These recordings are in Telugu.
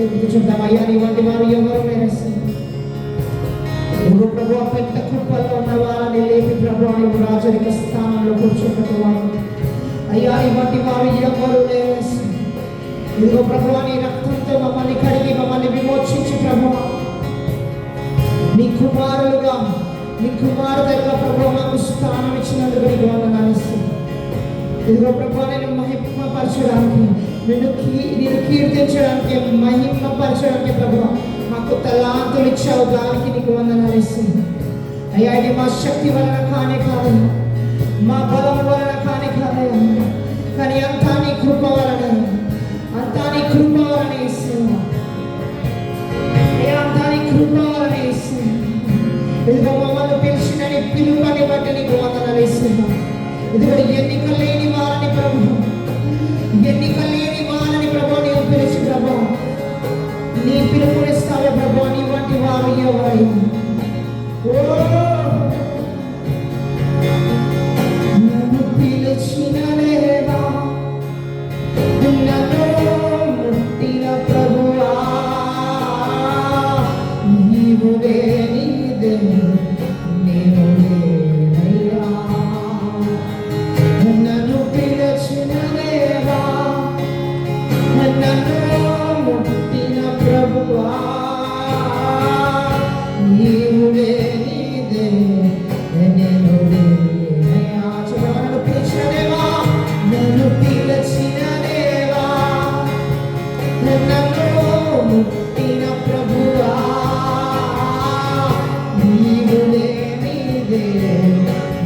స్తుతించుదాం. అయ్యా నీ వంటి వారు ఎవరు లేరు. నువ్వు ప్రభు పెద్ద కృపల్లో ఉన్న వారిని లేపి ప్రభు నువ్వు రాజరిక స్థానంలో కూర్చున్నవాడు. అయ్యా నీ వంటి వారు ఎవరు లేరు. ఇదిగో ప్రభు నీ రక్తంతో మమ్మల్ని కడిగి మమ్మల్ని విమోచించి ప్రభు నీ కుమారులుగా నీ కుమారుడుగా ప్రభు మాకు స్థానం ఇచ్చినందుకు నీకు వందనాలు. ఇదిగో ప్రభు నేను మహిమపరచడానికి నేను కీర్తించడానికి మహిమపరచడానికి ప్రభు మాకు తలాంతులు ఇచ్చావు. దానికి నీకు వందనాలు. అయ్యా ఇది మా శక్తి వలన కానే కాదు, మా బలం వలన కానే కాదయ్యా, కానీ అంతా నీ కృప వలన, అంతా నీ కృప వలన ఇస్తున్నా. అంతా నీ కృప వలన ఇస్తున్నా. ఇదిగో మమ్మల్ని పిలిచిన నీ పిలువని బట్టి నీకు వందనాలు ఇస్తున్నా. ఇదిగో ఎన్నిక లేని వారిని ప్రభు, ఎన్నిక లేని వారిని ప్రభు నీవు పిలిచి ప్రభు నీ పిలుపునిస్తావే ప్రభు. నీ వంటి వారు ఎవరు? నన్ను పిలిచిన లేదా నన్ను ముట్టిన ప్రభువా నీవు లేనిదే నేను లేనయ్యా. నన్ను పిలిచిన లేదా నన్ను ముట్టిన ప్రభువా నీవు లేనిదే నేను లేనయ్యా. నన్ను పిలిచిన దేవా, నన్ను పిలిచిన దేవా, నన్ను ముట్టిన ప్రభువా నీవు లేనిదే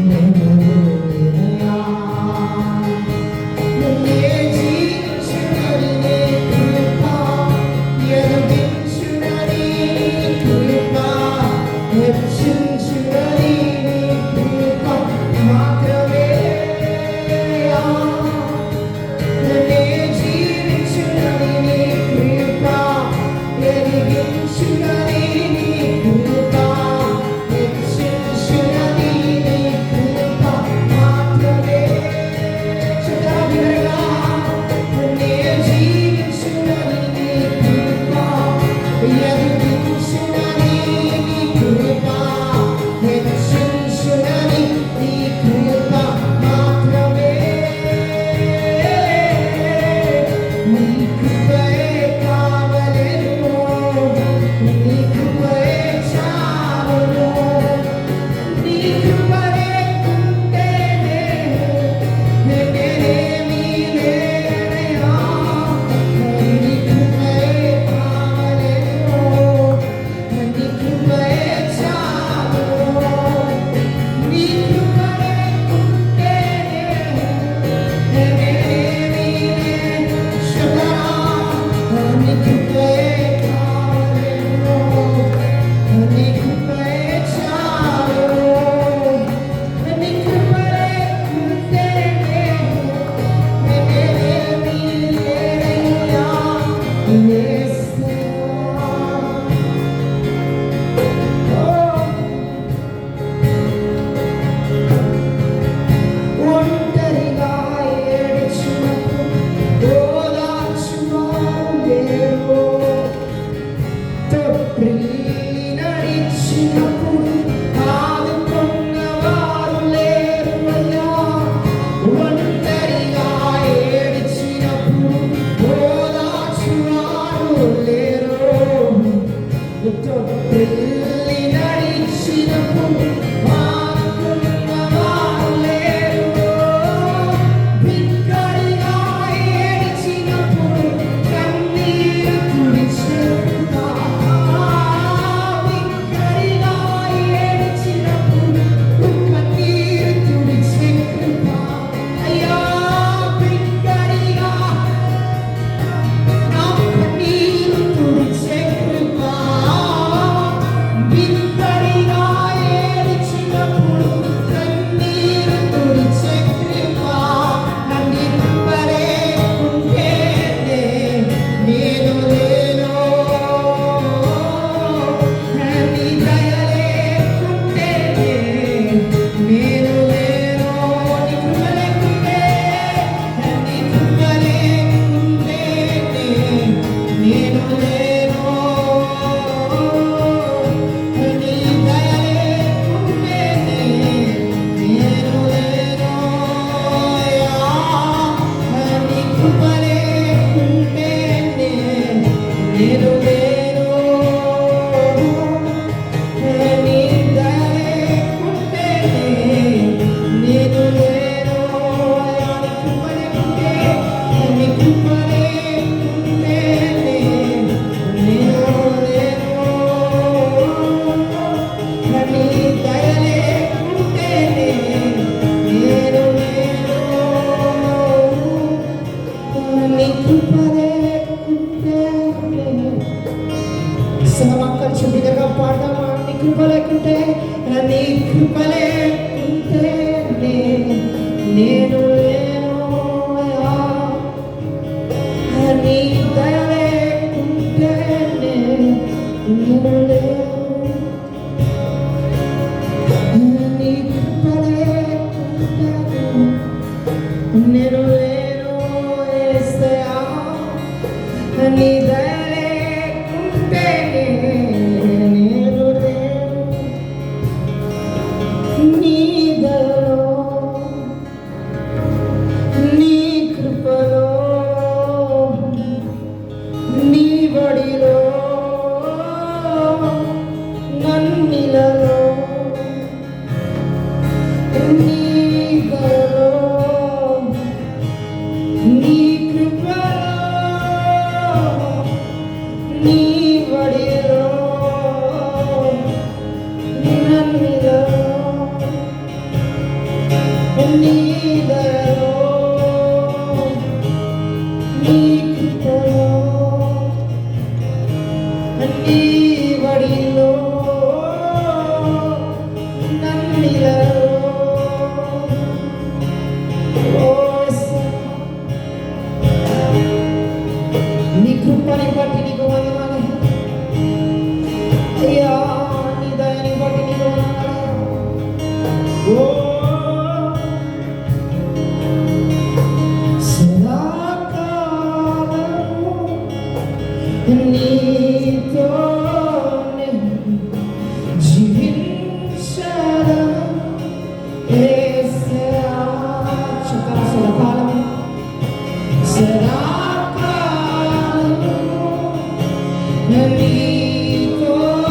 నేను లేనయ్యా. నిన్నే జీవించునని నీ కృప, ఎదిగించునని నీ కృప, హెచ్చించునని నీ కృప మాత్రమే. నిన్నే జీవించునని నీ కృప, ఎదిగించునని నీ కృప, హెచ్చించునని నీ కృప మాత్రమే. చుట్టవిరగా నిన్నే జీవించునని నీ కృప, ఎదిగించునని నీ కృప, హెచ్చించునని నీ కృప మాత్రమే. నీ కృపయే కావలెను, నీ కృపయే చాలును, నీ కృప లేకుంటేనే నేనేమీ లేనయ్యా. నీ కృపయే కావలెను, నీ కృపయే చాలును, నీ కృప లేకుంటేనే నేనేమీ లేను. శుభ్రా నీ కృపయే కావలెను, నీ కృపయే చాలును, నీ కృప లేకుంటేనే నేనేమీ లేనయ్యా. యేసయ్యా. ఒంటరిగా ఏడ్చినప్పుడు ఓదార్చువారు లేరు, తొట్టిల్లి నడిచినప్పుడు ఆదుకున్నవారు లేరు అయ్యా. ఒంటరిగా ఏడ్చినప్పుడు ఓదార్చువారు లేరు, తొట్టిల్లి నడిచినప్పుడు ఆదుకున్నవారు లేరు. బిగ్గరగా ఏడ్చినప్పుడు కన్నీరు తుడిచేట్టుగా, బిగ్గరగా ఏడ్చినప్పుడు కన్నీరు తుడిచే కృప అయ్యా. బిగ్గరగా నా కన్నీరు తుడిచే కృప, బిగ్గరగా కృప లేకుంటే నేను లేను అయ్యా, నీ దయ లేకుంటే నేను లేను, నీ కృప లేకుంటే నేను లేను యేసయ్యా, నీ దయ లేకుంటే నేను లేను, నీ దయలో నీ కృపలో నీ బడిలో నన్నిలలో నీ దయలో నీ కృపలో నీ బడిలో నన్నిలలో నీ దయలో నీ కృపలో నీ బడిలో నన్నిలలో నీ కృపని బట్టి నీకు వందనాలు అయ్యా, నీ దయని బట్టి నీకు వందనాలు. సదాకాలము నీతోనే జీవించదను యేసయ్యా. చెప్పాలా? సదాకాలము సదాకాలము నీతోనే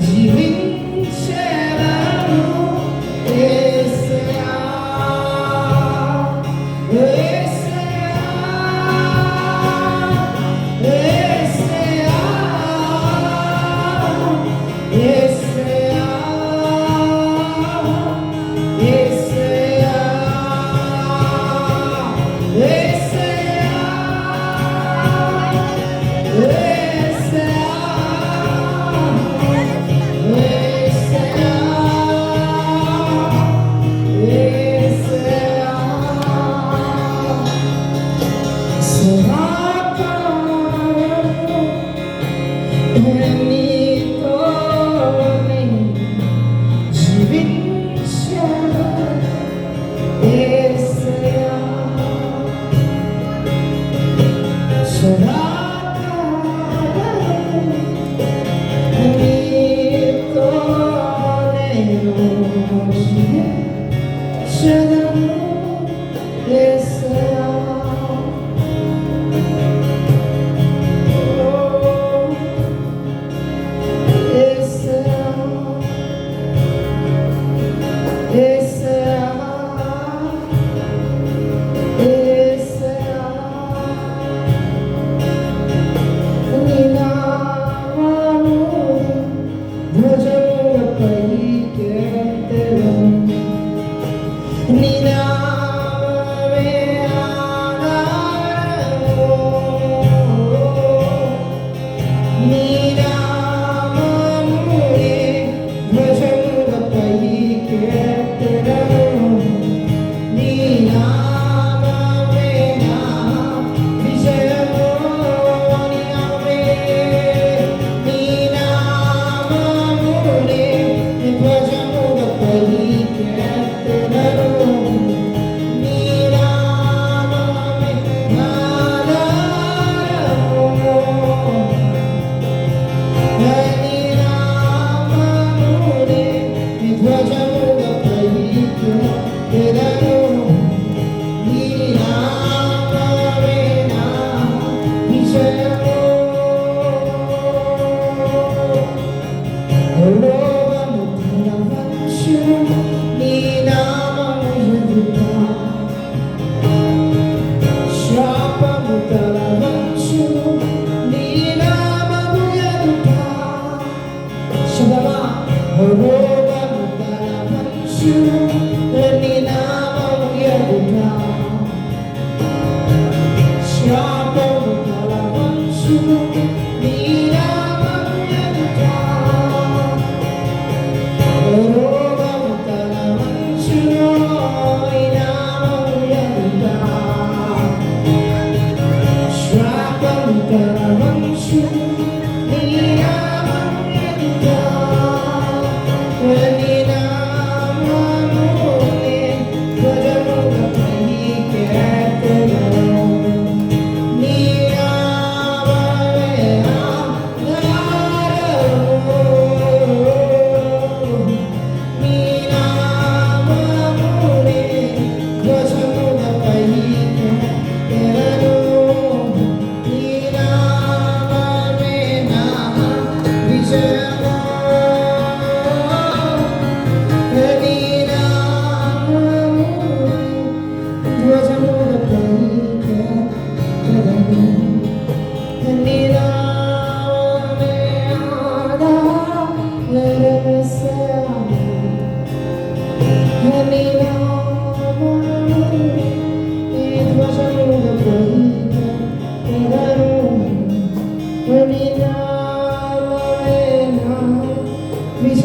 జీవించదను యేసయ్యా, యేసయ్యా, యేసయ్యా, యేసయ్యా, యేసయ్యా,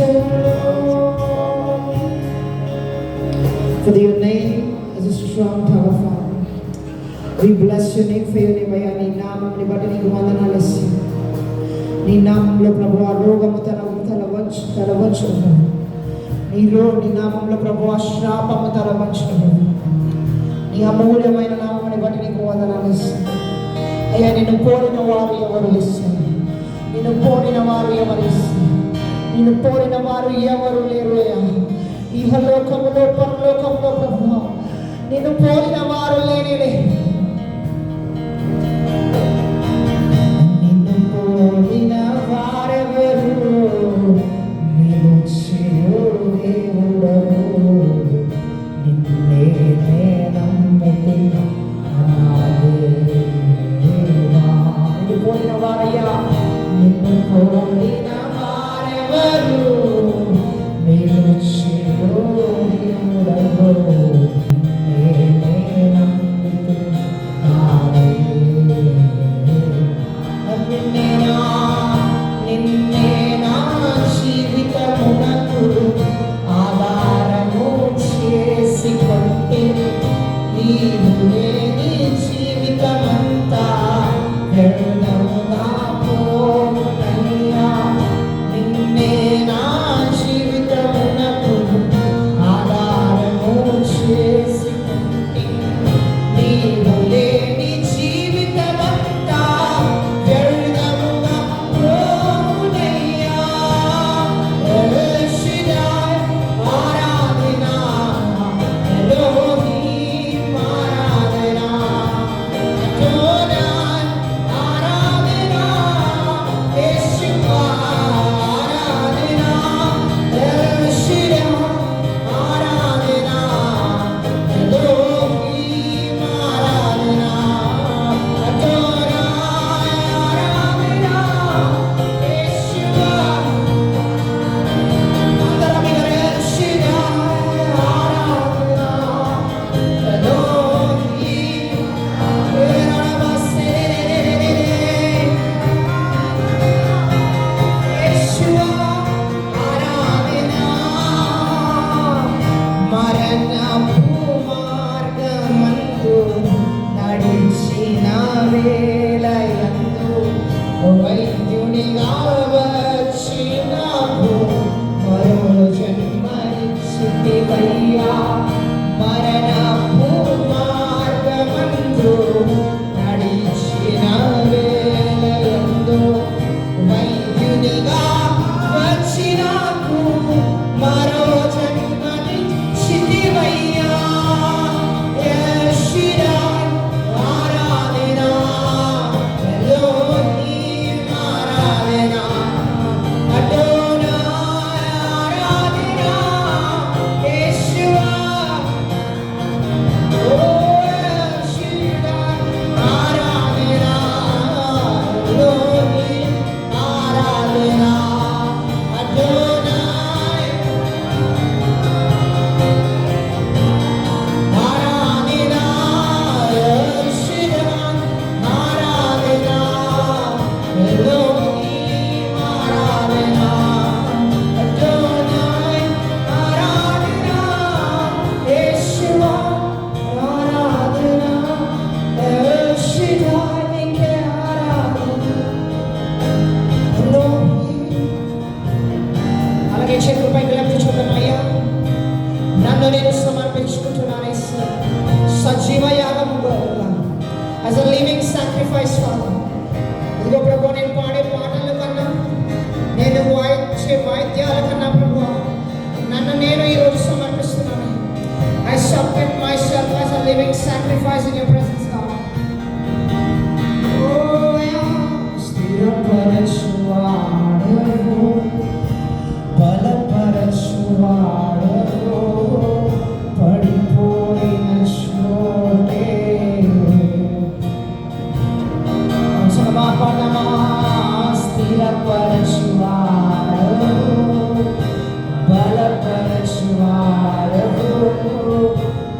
For your name is a strong tower, Father. We bless your name for your name, అయ్యా. నీ నామముని బట్టి నీకు వందనాలేసి, నీ నామంలో ప్రభువా రోగము తల వంచును, నీ నామంలో ప్రభువా శ్రాపము తల వంచును. నీ అమూల్యమైన నామముని బట్టి నీకు వందనాలేసి, అయ్యా. నిన్ను కోరిన వారు ఎవరు ఇస్తారు? నిన్ను కోరిన వారు ఎవరు ఇస్తారు? నిన్ను కోరిన వారు ఎవరు లేరు అయ్యా. ఇహలోకములో పరలోకములో ప్రభువా నిన్ను కోరిన వారు లేనే లేరు. నిన్ను కోరిన వారెవరు? నిన్ను దేవుడవు, నిన్నే నమ్ముకున్నా నిన్ను కోరిన వారయ్యా. నిన్ను కోరిన వారెవరు? నిన్ను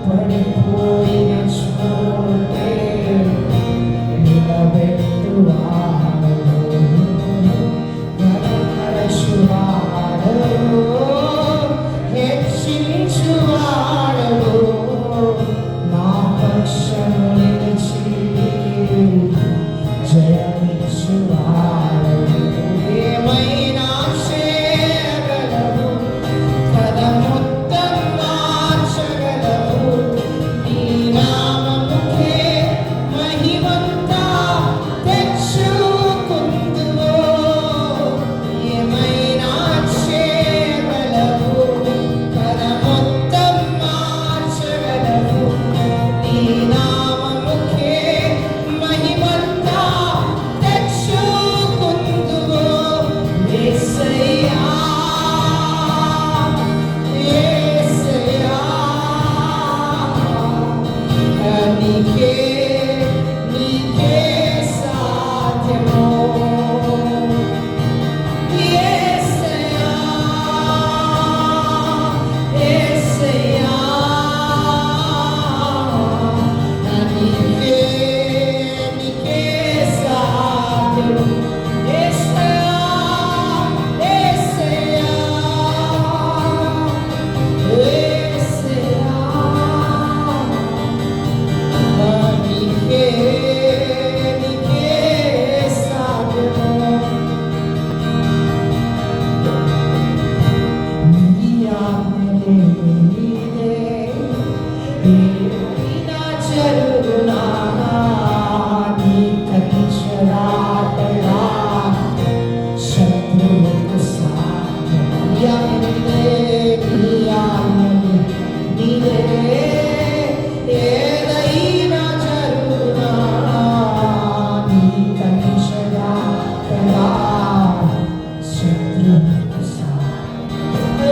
పడిపోయిన ఏదైనా జరుగునా నీ కంచరాటగా శత్రువుకు సాధ్యమయ్యే నీదే ఏదైనా జరుగునా నీ కంచరాటగా శత్రువుకు సాధ్యమయ్యే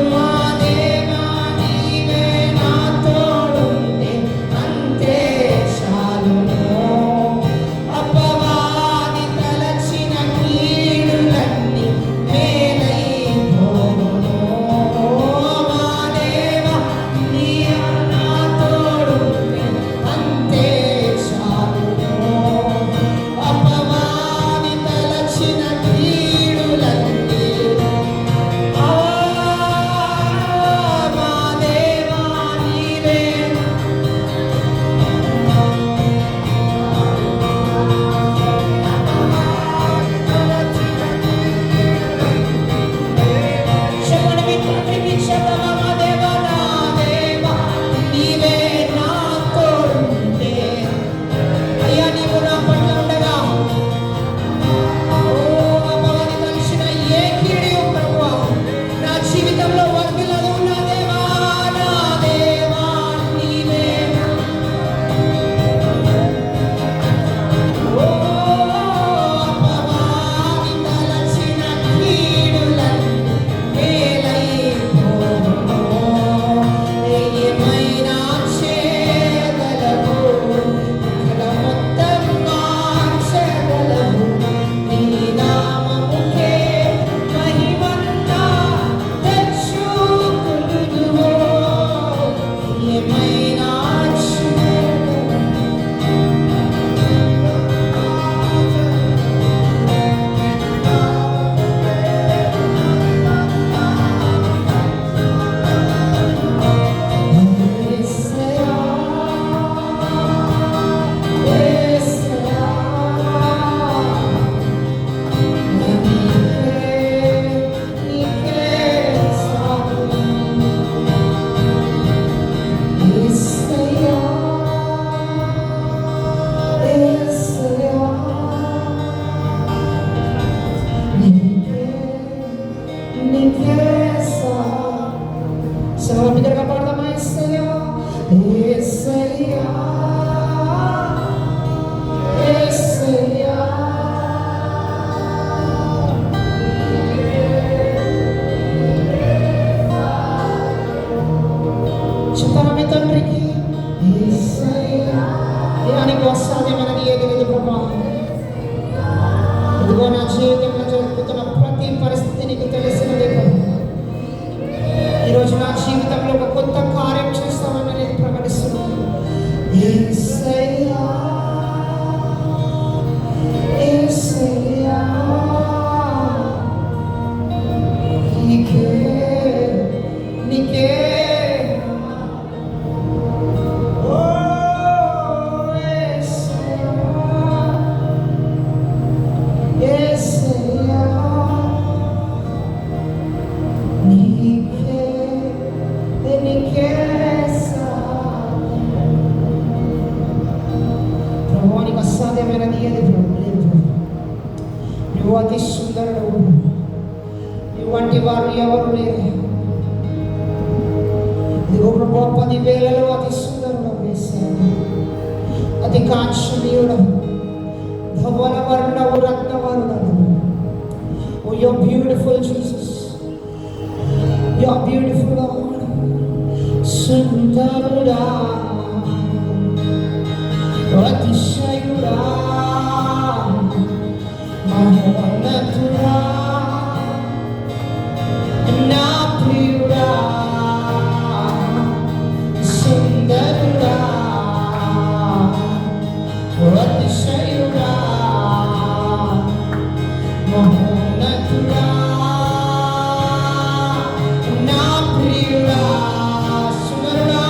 చెప్పాలి తండ్రికి దేనికి అసాధ్యమైనది ఏది లేదు ప్రభా. ఇదిగో నా జీవితంలో జరుగుతున్న ప్రతి పరిస్థితి నీకు తెలిసినదే ప్రభా. ఈరోజు నా జీవితంలో ఒక కొత్త కార్యం చేస్తామని నేను ప్రకటిస్తున్నాను. యేసయ్యా యేసయ్యా నీకే నీకే నువ్వు అతి సుందరుడు, నువ్వు వంటి వారు ఎవరు లేరు. ఇదిగో ప్రభు 10,000లో అతి సుందరుడు వేశాడు, అతి కాంక్షణీయుడు, ధవల వర్ణవు రత్నవర్ణుడు. Oh, you're beautiful, Jesus. You're beautiful, Lord. సుందరుడా అతిశయుడా మహోన్నతుడా నా ప్రియుడా సుందరుడా అతిశయుడా మహోన్నతుడా నా ప్రియుడా సుందరుడా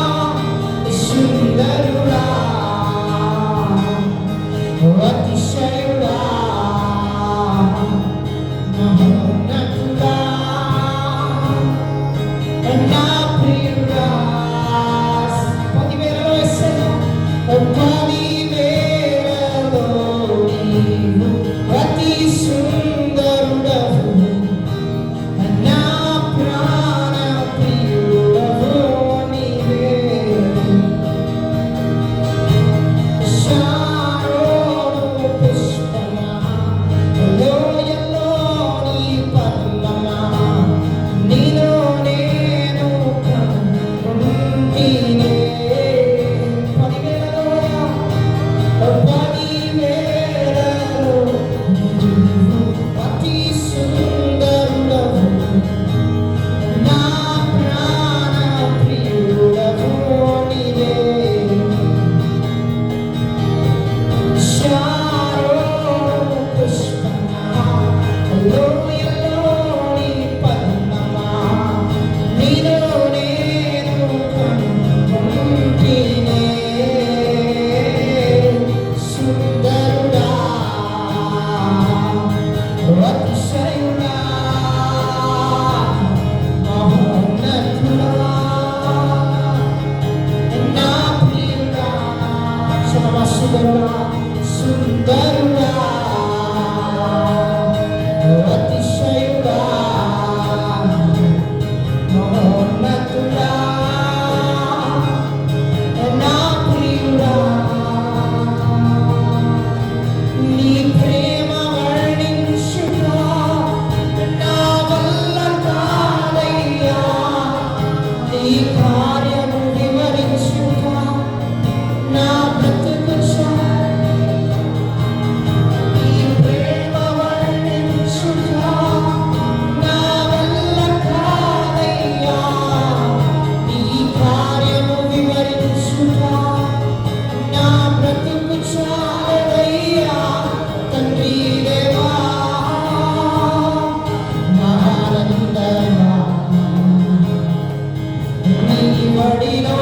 బడిలో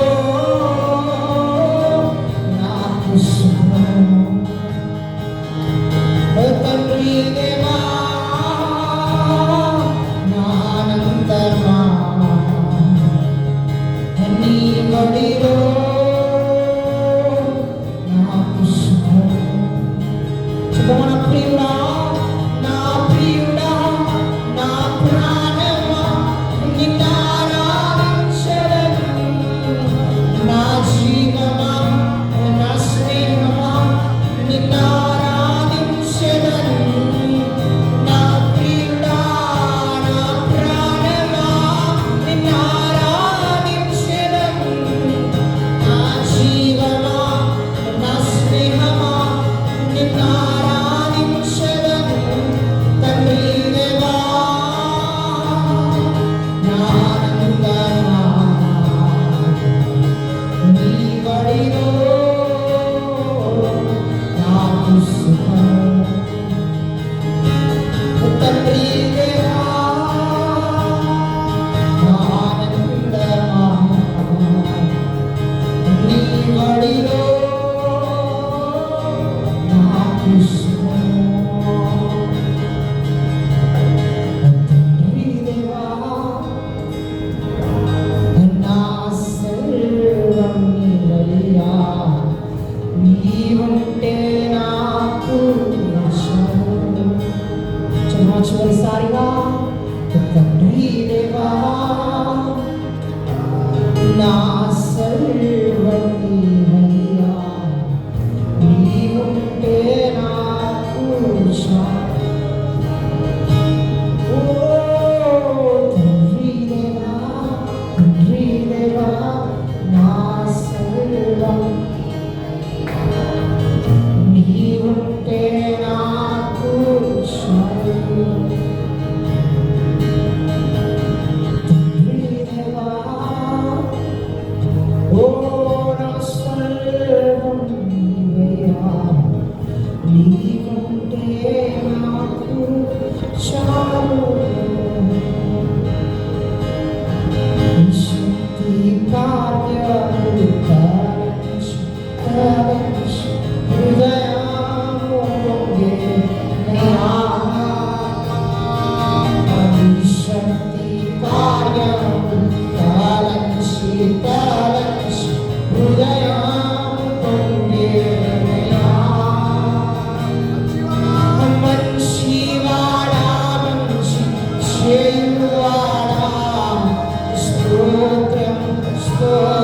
నాకు సుఖము. తండ్రి దేవా నా ఆనందమా నీ బడిలో నాకు సుఖము. సుఖమన ప్రియుడా, నా ప్రియుడా, నా ప్రాణమా నిన్ను ఆరాధించెదను. నా జీవమా, నా స్నేహమా నిన్ను ఆరాధించెదను. నా ప్రియుడా, నా ప్రాణమా నిన్ను ఆరాధించెదను. నా జీవమా, నా స్నేహమా నిన్ను ఆరాధించెదను. తండ్రి దేవా నా ఆనందమా నీ బడిలో నాకు సుఖము. తండ్రి దేవా నా ఆనందమా నీ బడిలో నాకు సుఖము. తండ్రి దేవా నా సర్వం నీవయ్యా, నీవుంటే నాకు రక్షణ. చివరిసారిగా తండ్రి దేవా నా సర్వం నీవయ్యా, నీవుంటే నాకు రక్షణ. ఓ తండ్రి దేవా నా సర్వం నీవుంటే నాకు రక్షణ. తండ్రి దేవా ఓ నా సర్వం నీవయ్యా, నీవుంటే నాకు చాలు. శక్తి కార్యములు తలంచు హృదయము పొంగెనయ్యా. శక్తి కార్యములు తలంచి హృదయము పొంగెనయ్యా. మంచివాడా, మంచి చేయువాడా, స్తోత్రం స్తోత్రం.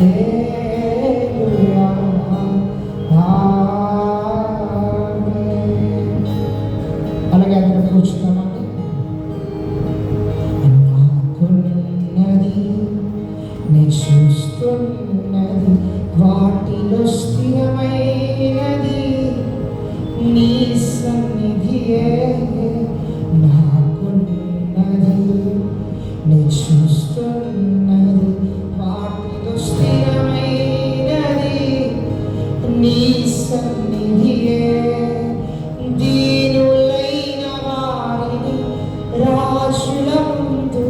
హల్లెలూయా ఆమేన్. అలాగే అందరం కూర్చున్నామండి. నాకున్నది నే చూస్తున్నది వాటిలో స్థిరమైనది నీ సన్నిధియే. నాకున్నది నే చూస్తున్నది వాటిలో స్థిరమైనది నీ సన్నిధియే. దీనులైన వారిని రాజుల ముందు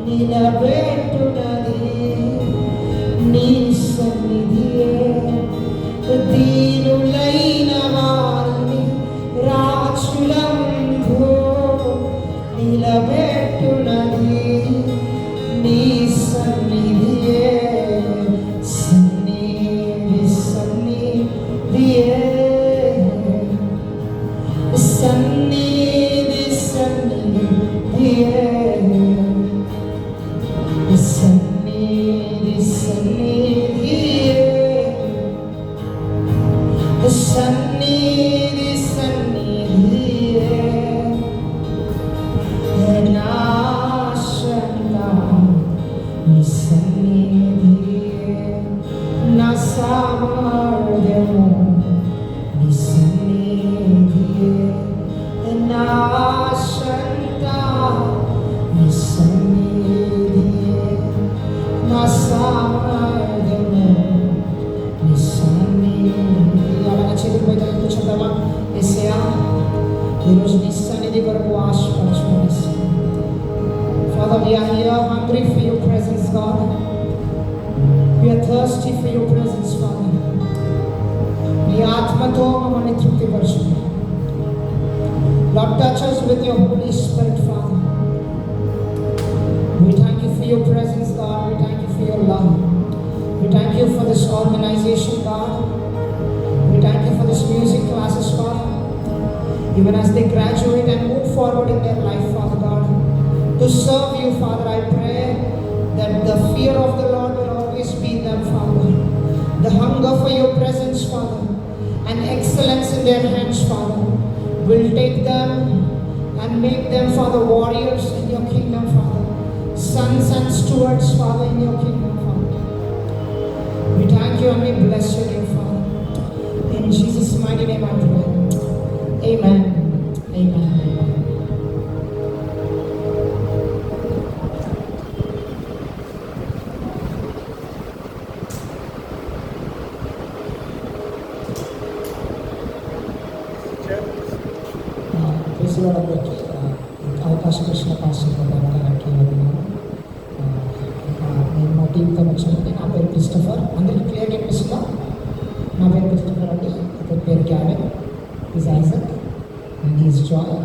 నిలబెట్టునది నీ సన్నిధియే. దీనులైన వారిని రాజుల ముందు నిలబెట్టునది నీ సన్నిధియే. సన్నిధి సన్నిధియే సన్నిధి సన్నిధియే సన్నిధి సన్నిధియే సన్నిధి సన్నిధియే. నా ఆశంతా నీ సన్నిధియే. నా సామర్థ్యము నీ సన్నిధియే. నా ఆశంతా నీ సన్నిధియే. నా సామర్థ్యము నీ సన్నిధి. అలాగే చేతులు పైకి కూర్చుందామా? యేసయ్యా, ఈరోజు నీ సన్నిధి కొరకు ఆశపరచుకోండి. Father, we are here hungry for your presence, God. We are thirsty for your presence, Father. నీ ఆత్మతో మమ్మల్ని తృప్తిపరచండి. Lord, touch us with your Holy Spirit, Father. We thank you for your presence, God. We thank you for your love. We thank you for this organization, God. We thank you for this music classes, Father. Even as they graduate and move forward in their life, Father God, to serve you, Father, I pray that the fear of the Lord will always be in them, Father. The hunger for your presence, Father, and excellence in their hands, Father, will take them and make them, Father, warriors in your kingdom, Father. Sons and stewards, Father, in your kingdom, Father. We thank you and we bless your name, Father. In Jesus' mighty name I pray. Amen. Amen. ప్రెసిడెంట్కి అవకాశం ఇచ్చిన పాస్టర్ గారికి వెళ్తున్నాను. నేను మా టీంతో వచ్చానండి. నా పేరు క్రిస్టఫర్. అందరికీ క్లియర్గా వినిపిస్తుందా? నా పేరు క్రిస్టఫర్ అండి. ఇతని పేరు Kevin, is Isaac and is Joy.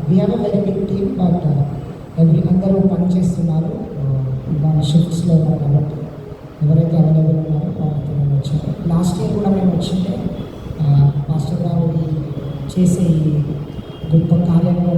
We have a very big team, but అందరూ పని చేస్తున్నారు. వాళ్ళ షిఫ్ట్స్లో ఉన్నారు కాబట్టి ఎవరైతే అవైలబుల్ ఉన్నారో వాళ్ళతో మేము వచ్చాము. లాస్ట్ ఇయర్ కూడా మేము వచ్చింటే పాస్టర్ గారు చేసే ఈ గొప్ప కార్యంలో